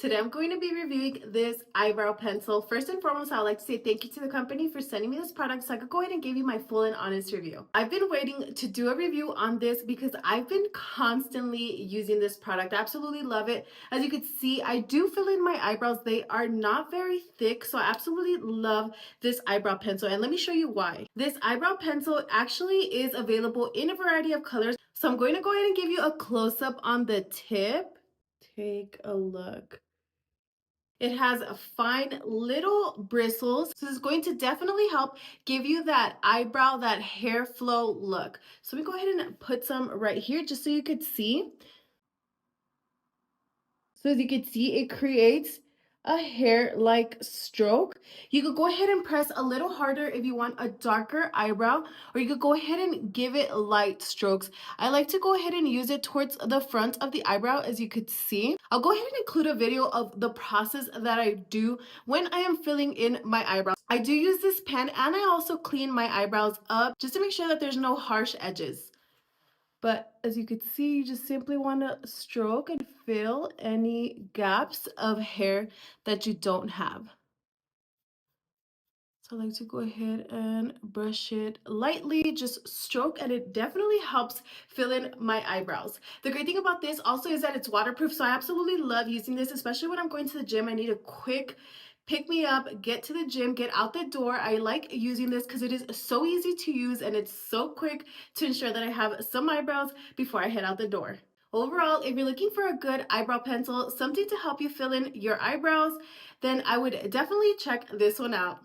Today I'm going to be reviewing this eyebrow pencil. First and foremost, I'd like to say thank you to the company for sending me this product so I could go ahead and give you my full and honest review. I've been waiting to do a review on this because I've been constantly using this product. I absolutely love it. As you can see, I do fill in my eyebrows. They are not very thick, so I absolutely love this eyebrow pencil, and let me show you why. This eyebrow pencil actually is available in a variety of colors, so I'm going to go ahead and give you a close-up on the tip. Take a look. It has a fine little bristles, so it's going to definitely help give you that eyebrow, that hair flow look. So let me go ahead and put some right here just so you could see. So as you can see, it creates a hair-like stroke. You could go ahead and press a little harder if you want a darker eyebrow, or you could go ahead and give it light strokes. I like to go ahead and use it towards the front of the eyebrow, as you could see. I'll go ahead and include a video of the process that I do when I am filling in my eyebrows. I do use this pen, and I also clean my eyebrows up just to make sure that there's no harsh edges. But as you can see, you just simply want to stroke and fill any gaps of hair that you don't have. So I like to go ahead and brush it lightly, just stroke, and it definitely helps fill in my eyebrows. The great thing about this also is that it's waterproof, so I absolutely love using this, especially when I'm going to the gym. I need a quick pick me up, get to the gym, get out the door. I like using this because it is so easy to use and it's so quick to ensure that I have some eyebrows before I head out the door. Overall, if you're looking for a good eyebrow pencil, something to help you fill in your eyebrows, then I would definitely check this one out.